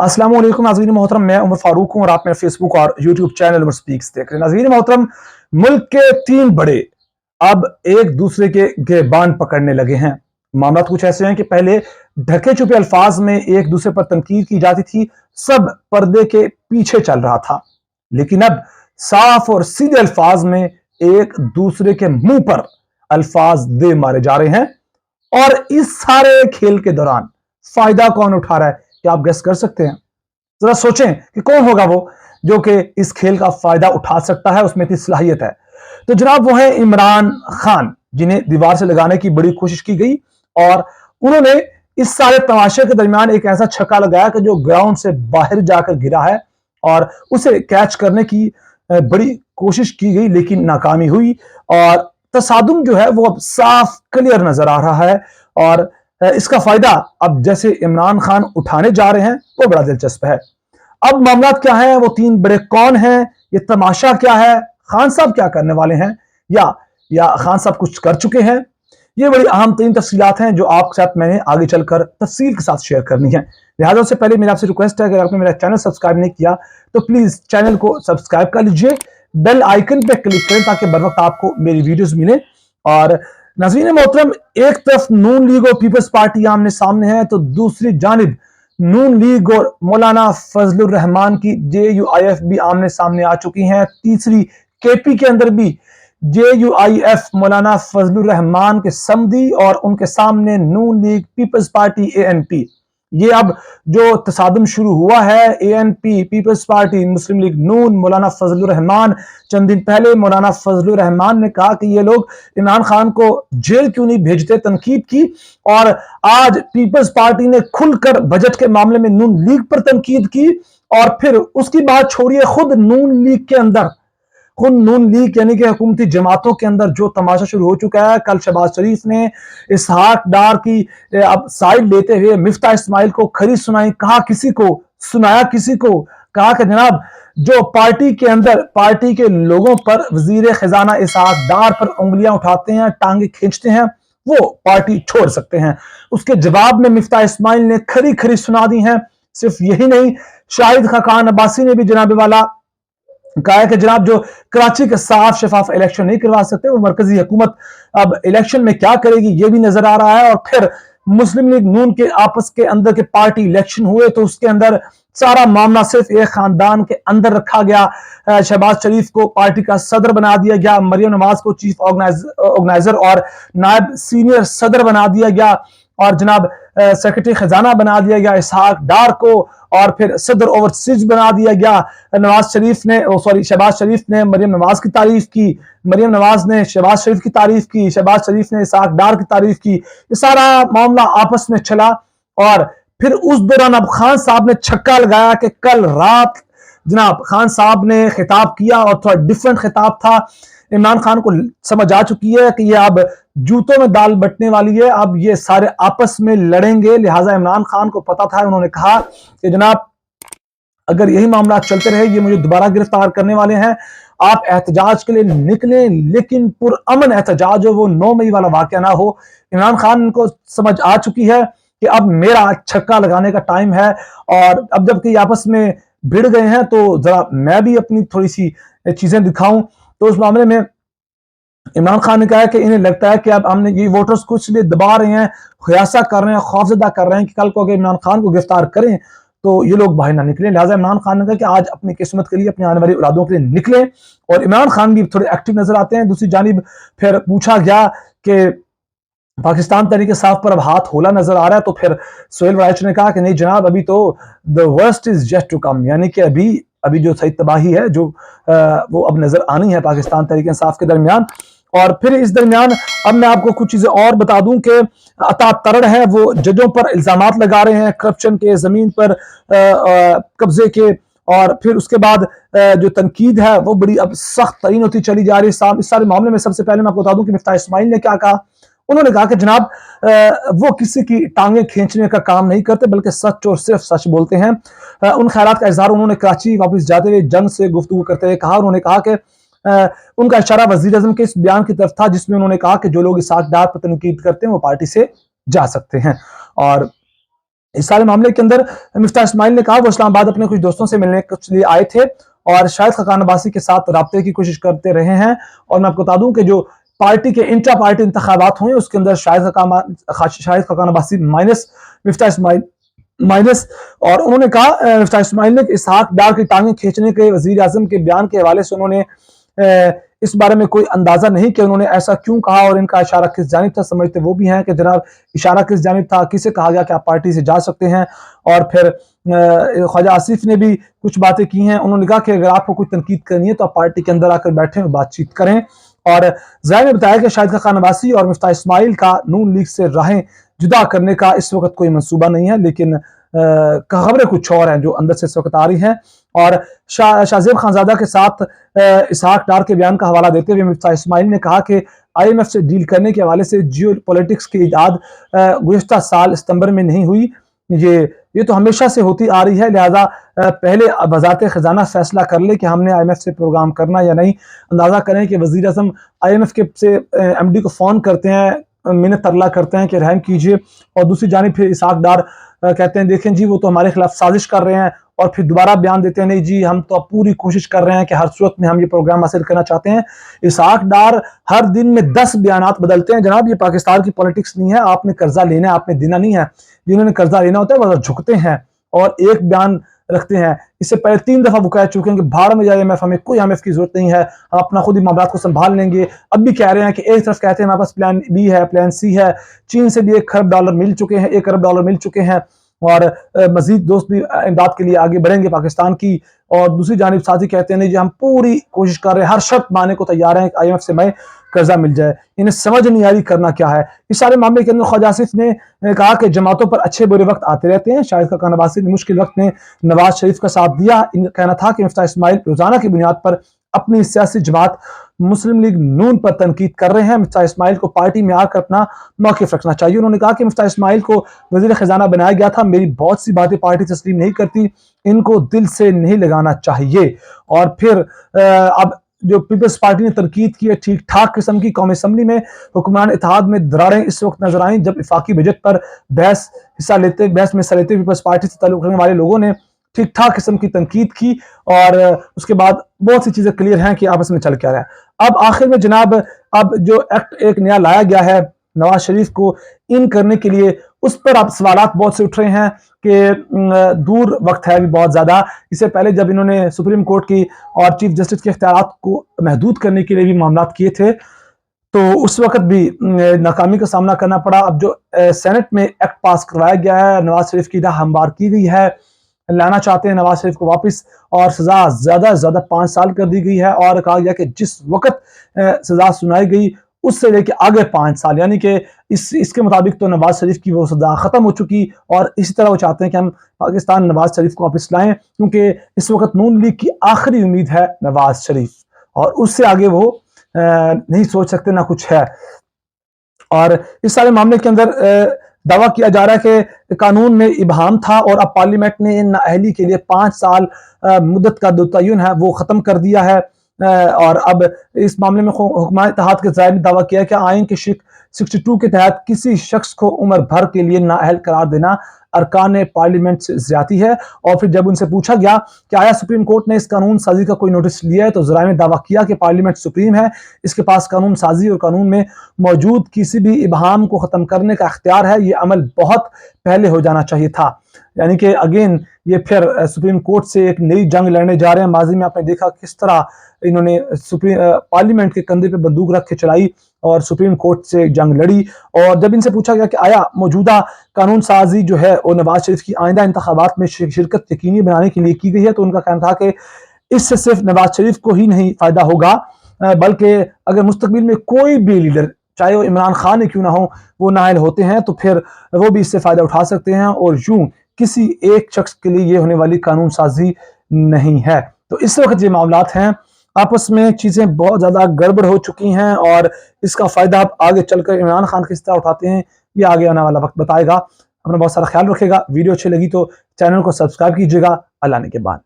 अस्सलाम वालेकुम नाज़रीन मोहतरम, मैं उमर फारूक हूँ और आप मेरे फेसबुक और यूट्यूब चैनल उमर स्पीक्स देख रहे हैं। नाज़रीन मोहतरम, मुल्क के तीन बड़े अब एक दूसरे के गिरबान पकड़ने लगे हैं। मामला कुछ ऐसे हैं कि पहले ढके छुपे अल्फाज में एक दूसरे पर तनकीद की जाती थी, सब पर्दे के पीछे चल रहा था, लेकिन अब साफ और सीधे अल्फाज में एक दूसरे के मुंह पर अल्फाज दे मारे जा रहे हैं। और इस सारे खेल के दौरान फायदा कौन उठा रहा है, क्या आप गेस कर सकते हैं? जरा सोचें कि कौन होगा वो जो कि इस खेल का फायदा उठा सकता है, उसमें इतनी सलाहियत है। तो जनाब वो है इमरान खान, जिन्हें दीवार से लगाने की बड़ी कोशिश की गई और उन्होंने इस सारे तमाशे के दरमियान एक ऐसा छक्का लगाया कि जो ग्राउंड से बाहर जाकर गिरा है और उसे कैच करने की बड़ी कोशिश की गई, लेकिन नाकामी हुई और तसादुम जो है वो अब साफ क्लियर नजर आ रहा है। और इसका फायदा अब जैसे इमरान खान उठाने जा रहे हैं वो बड़ा दिलचस्प है। अब मामला क्या है, वो तीन बड़े कौन हैं, ये तमाशा क्या है, खान साहब क्या करने वाले हैं, या खान साहब कुछ कर चुके हैं, ये बड़ी अहम तीन तफसीलात हैं जो आपके साथ मैंने आगे चलकर तफसील के साथ शेयर करनी है। लिहाजा उससे पहले मेरा आपसे रिक्वेस्ट है कि अगर आपने मेरा चैनल सब्सक्राइब नहीं किया तो प्लीज चैनल को सब्सक्राइब कर लीजिए, बेल आइकन पे क्लिक करें ताकि बर वक्त आपको मेरी वीडियोस मिले। और नाज़रीन मोहतरम, एक तरफ नून लीग और पीपल्स पार्टी आमने सामने है, तो दूसरी जानिब नून लीग और मौलाना फजलुर रहमान की JUIF भी आमने सामने आ चुकी हैं। तीसरी KP के अंदर भी JUIF मौलाना फजलुर रहमान के समधी और उनके सामने नून लीग पीपल्स पार्टी ANP। ये अब जो तसादम शुरू हुआ है, ANP, पीपल्स पार्टी, मुस्लिम लीग नून, मौलाना फजलुर रहमान, चंद दिन पहले मौलाना फजलुर रहमान ने कहा कि ये लोग इमरान खान को जेल क्यों नहीं भेजते, तनकीद की। और आज पीपल्स पार्टी ने खुलकर बजट के मामले में नून लीग पर तनकीद की और फिर उसकी बात छोड़िए, खुद नून लीग के अंदर, खुद नून लीग यानी कि हुकूमती जमातों के अंदर जो तमाशा शुरू हो चुका है। कल शहबाज शरीफ ने इसहाक डार की अब साइड लेते हुए मिफ्ता इस्माइल को खरी सुनाई, कहा किसी को, सुनाया किसी को, कहा कि जनाब जो पार्टी के अंदर पार्टी के लोगों पर वजीर खजाना इसहाक डार पर उंगलियां उठाते हैं, टांगे खींचते हैं, वो पार्टी छोड़ सकते हैं। उसके जवाब में मिफ्ता इस्माइल ने खरी खरी सुना दी हैं। सिर्फ यही नहीं, शाहिद खाकान अब्बासी ने भी जनाब वाला कहा है कि जनाब जो कराची के साफ शफाफ इलेक्शन नहीं करवा सकते, वो मरकजी हुकूमत अब इलेक्शन में क्या करेगी ये भी नजर आ रहा है। और फिर मुस्लिम लीग नून के आपस के अंदर के पार्टी इलेक्शन हुए तो उसके अंदर सारा मामला सिर्फ एक खानदान के अंदर रखा गया। शहबाज शरीफ को पार्टी का सदर बना दिया गया, मरियम नवाज को चीफ ऑर्गेनाइजर और नायब सीनियर सदर बना दिया गया और जनाब सेक्रेटरी खजाना बना दिया गया इसहाक डार को, और फिर सदर ओवरसीज बना दिया गया। शहबाज शरीफ ने मरियम नवाज की तारीफ की, मरियम नवाज ने शहबाज शरीफ की तारीफ की, शहबाज शरीफ ने इसहाक डार की तारीफ की। ये सारा मामला आपस में चला और फिर उस दौरान अब खान साहब ने छक्का लगाया कि कल रात जनाब खान साहब ने खिताब किया और थोड़ा डिफरेंट खिताब था। इमरान खान को समझ आ चुकी है कि ये अब जूतों में दाल बटने वाली है, अब ये सारे आपस में लड़ेंगे। लिहाजा इमरान खान को पता था, उन्होंने कहा कि जनाब अगर यही मामला चलते रहे, ये मुझे दोबारा गिरफ्तार करने वाले हैं, आप एहतजाज के लिए निकले, लेकिन पुरअमन एहतजाज हो, वो 9 मई वाला वाकया ना हो। इमरान खान को समझ आ चुकी है कि अब मेरा छक्का लगाने का टाइम है। और अब जबकि आपस में भिड़ गए हैं तो जरा मैं भी अपनी थोड़ी सी चीजें दिखाऊं। तो उस मामले में इमरान खान ने कहा कि इन्हें लगता है कि अब हमने ये वोटर्स कुछ लिए दबा रहे हैं, ख्यासा कर रहे हैं, खौफजदा कर रहे हैं कि कल को अगर इमरान खान को गिरफ्तार करें तो ये लोग बाहर ना निकले। लिहाजा इमरान खान ने कहा कि आज अपनी किस्मत के लिए, अपनी आने वाली औलादों के लिए निकले। और इमरान खान भी थोड़े एक्टिव नजर आते हैं। दूसरी जानिब फिर पूछा गया कि पाकिस्तान तहरीक इंसाफ पर अब हाथ होला नजर आ रहा है, तो फिर सोहेल राइच ने कहा कि नहीं जनाब, अभी तो the worst is yet to come, यानी कि अभी जो सही तबाही है जो वो अब नजर आनी है पाकिस्तान तहरीक इंसाफ के दरमियान। और फिर इस दरमियान अब मैं आपको कुछ चीजें और बता दूं कि अता तरड़ है, वो जजों पर इल्जामात लगा रहे हैं करप्शन के, जमीन पर कब्जे के, और फिर उसके बाद जो तनकीद है वो बड़ी अब सख्त तरीन होती चली जा रही है। इस सारे मामले में सबसे पहले मैं आपको बता दूं कि मिफ्ता इस्माइल ने क्या कहा। उन्होंने कहा कि जनाब वो किसी की टांगे खींचने का काम नहीं करते, बल्कि सच और सिर्फ सच बोलते हैं। उन ख्यालात का इजहार उन्होंने कराची वापस जाते हुए जंग से गुफ्तगू करते हुए कहा। उन्होंने कहा कि उनका इशारा वजीर आज़म के इस बयान की तरफ था जिसमें उन्होंने कहा कि जो लोग इसहाक डार पर तनकीद करते हैं वो पार्टी से जा सकते हैं। और इस सारे मामले के अंदर मिफ्ताह इस्माइल ने कहा वो इस्लामाबाद अपने कुछ दोस्तों से मिलने कुछ लिए आए थे और शाहिद खकान अब्बासी के साथ राब्ते की कोशिश करते रहे हैं। और मैं आपको बता दूं कि जो पार्टी के इंट्रा पार्टी इंतखाबात हुए उसके अंदर शाहिद खकान अब्बासी माइनस, मिफ्ताह इस्माइल माइनस। और उन्होंने कहा मिफ्ताह इस्माइल ने इसहाक डार की टांगें खींचने के वजीर आजम के बयान के हवाले से उन्होंने इस बारे में कोई अंदाजा नहीं कि उन्होंने ऐसा क्यों कहा और इनका इशारा किस जानिब था। समझते वो भी हैं कि जनाब इशारा किस जानिब था, किसे कहा गया कि आप पार्टी से जा सकते हैं। और फिर ख्वाजा आसिफ ने भी कुछ बातें की हैं। उन्होंने कहा कि अगर आपको कोई तनकीद करनी है तो आप पार्टी के अंदर आकर बैठें और बातचीत करें। और ज़ाहिर ने बताया कि शाहिद खकान अब्बासी और मिफ्ताह इस्माइल का नून लीग से राहें जुदा करने का इस वक्त कोई मंसूबा नहीं है, लेकिन खबरें कुछ और हैं जो अंदर से इस वक्त आ रही हैं। और शाहजेब खानजादा के साथ इसहाक डार के बयान का हवाला देते हुए मिफ्ताह इस्माइल ने कहा कि IMF से डील करने के हवाले से जियो पॉलिटिक्स की इजाद गुज़िश्ता साल सितंबर में नहीं हुई, ये तो हमेशा से होती आ रही है, लिहाजा पहले वज़ारत ख़जाना फैसला कर ले कि हमने IMF से प्रोग्राम करना या नहीं। अंदाज़ा करें कि वज़ीर आज़म IMF के से MD को फ़ोन करते हैं, मिन्नत तरला करते हैं कि रहम कीजिए, और दूसरी जानिब फिर इसहाक डार कहते हैं देखें जी वो तो हमारे खिलाफ साजिश कर रहे हैं, और फिर दोबारा बयान देते हैं नहीं जी हम तो पूरी कोशिश कर रहे हैं कि हर सूरत में हम ये प्रोग्राम हासिल करना चाहते हैं। इसहाक डार हर दिन में 10 बयानात बदलते हैं। जनाब ये पाकिस्तान की पॉलिटिक्स नहीं है, आपने कर्जा लेना है, आपने देना नहीं है। जिन्होंने कर्जा लेना होता है वो झुकते हैं और एक बयान रखते हैं। इससे पहले 3 दफा वो कह चुके हैं कि भाड़ में जाए IMF, हमें कोई IMF की जरूरत नहीं है, हम अपना खुद ही मामला को संभाल लेंगे। अब भी कह रहे हैं कि एक तरफ कहते हैं हमारे पास प्लान B है, प्लान C है, चीन से भी $1 खरब मिल चुके हैं, $1 अरब मिल चुके हैं, और मजीद दोस्त भी इमदाद के लिए आगे बढ़ेंगे पाकिस्तान की। और दूसरी जानिब साथी कहते हैं नहीं जी हम पूरी कोशिश कर रहे हैं, हर शर्त मानने को तैयार हैं कि IMF से मैं कर्जा मिल जाए। इन्हें समझ नहीं आ रही करना क्या है। इस सारे मामले के अंदर ख्वाजा आसिफ ने कहा कि जमातों पर अच्छे बुरे वक्त आते रहते हैं। शाहिद खकान अब्बासी ने मुश्किल वक्त में नवाज शरीफ का साथ दिया। इनका कहना था कि मिफ्ताह इस्माइल रोजाना की बुनियाद पर अपनी सियासी जमात मुस्लिम लीग नून पर तनकीद कर रहे हैं। मिफ्ताह इस्माइल को पार्टी में आकर अपना मौक़िफ़ रखना चाहिए। उन्होंने कहा कि मिफ्ताह इस्माइल को वज़ीर ख़जाना बनाया गया था, मेरी बहुत सी बातें पार्टी तस्लीम नहीं करती, इनको दिल से नहीं लगाना चाहिए। और फिर अब जो पीपल्स पार्टी ने तनकीद की है ठीक ठाक किस्म की, कौमी असम्बली में हुक्मरान इत्तेहाद में दरारें इस वक्त नजर आई जब इफाकी बजट पर बहस में हिस्सा लेते पीपल्स पार्टी से ताल्लुक़ रखने वाले लोगों ने ठीक ठाक किस्म की तनकीद की, और उसके बाद बहुत सी चीज़ें क्लियर हैं कि आपस में चल क्या रहा है। अब आखिर में जनाब अब जो एक्ट एक नया लाया गया है नवाज शरीफ को इन करने के लिए, उस पर अब सवालात बहुत से उठ रहे हैं कि दूर वक्त है अभी बहुत ज़्यादा। इससे पहले जब इन्होंने सुप्रीम कोर्ट की और चीफ जस्टिस के इख्तियारात को महदूद करने के लिए भी मामला किए थे तो उस वक्त भी नाकामी का सामना करना पड़ा। अब जो सेनेट में एक्ट पास करवाया गया है, नवाज शरीफ की राह हमवार की गई है, लाना चाहते हैं नवाज शरीफ को वापस, और सजा ज़्यादा से ज़्यादा 5 साल कर दी गई है। और कहा गया कि जिस वक्त सजा सुनाई गई उससे लेके आगे 5 साल, यानी कि इसके मुताबिक तो नवाज शरीफ की वो सजा ख़त्म हो चुकी, और इसी तरह वो चाहते हैं कि हम पाकिस्तान नवाज शरीफ को वापस लाएं, क्योंकि इस वक्त नून लीग की आखिरी उम्मीद है नवाज शरीफ, और उससे आगे वो नहीं सोच सकते, ना कुछ है। और इस सारे मामले के अंदर दावा किया जा रहा है कि कानून में इबहाम था और अब पार्लियामेंट ने इन नाअहली के लिए 5 साल मुद्दत का जो तयन है वो ख़त्म कर दिया है। और अब इस मामले में हुक्मान इत्तेहाद के ज़ाहिर ने दावा किया कि आइन के 62 के तहत किसी शख्स को उम्र भर के लिए नाअहल करार देना अरकान पार्लियामेंट से ज्यादती है। और फिर जब उनसे पूछा गया कि आया सुप्रीम कोर्ट ने इस कानून साजी का कोई नोटिस लिया है, तो ज़राए ने दावा किया कि पार्लियामेंट सुप्रीम है, इसके पास कानून साजी और कानून में मौजूद किसी भी इबहाम को ख़त्म करने का इख्तियार है, ये अमल बहुत पहले हो जाना चाहिए था। यानी कि अगेन ये फिर सुप्रीम कोर्ट से एक नई जंग लड़ने जा रहे हैं। माजी में आपने देखा किस तरह इन्होंने पार्लियामेंट के कंधे पे बंदूक रख के चलाई और सुप्रीम कोर्ट से जंग लड़ी। और जब इनसे पूछा गया कि आया मौजूदा कानून साजी जो है वो नवाज शरीफ की आइंदा इंतखाबात में शिरकत यकीनी बनाने के लिए की गई है, तो उनका कहना था कि इससे सिर्फ नवाज शरीफ को ही नहीं फायदा होगा, बल्कि अगर मुस्तकबिल में कोई भी लीडर, चाहे वो इमरान खान ही क्यों ना हो, वो नाअहल होते हैं तो फिर वो भी इससे फायदा उठा सकते हैं, और यूं किसी एक शख्स के लिए ये होने वाली कानून साजी नहीं है। तो इस वक्त ये मामलात हैं, आपस में चीज़ें बहुत ज़्यादा गड़बड़ हो चुकी हैं, और इसका फ़ायदा आप आगे चलकर इमरान खान किस तरह उठाते हैं ये आगे आने वाला वक्त बताएगा। अपना बहुत सारा ख्याल रखेगा। वीडियो अच्छी लगी तो चैनल को सब्सक्राइब कीजिएगा। अल्लाह ने के बाद।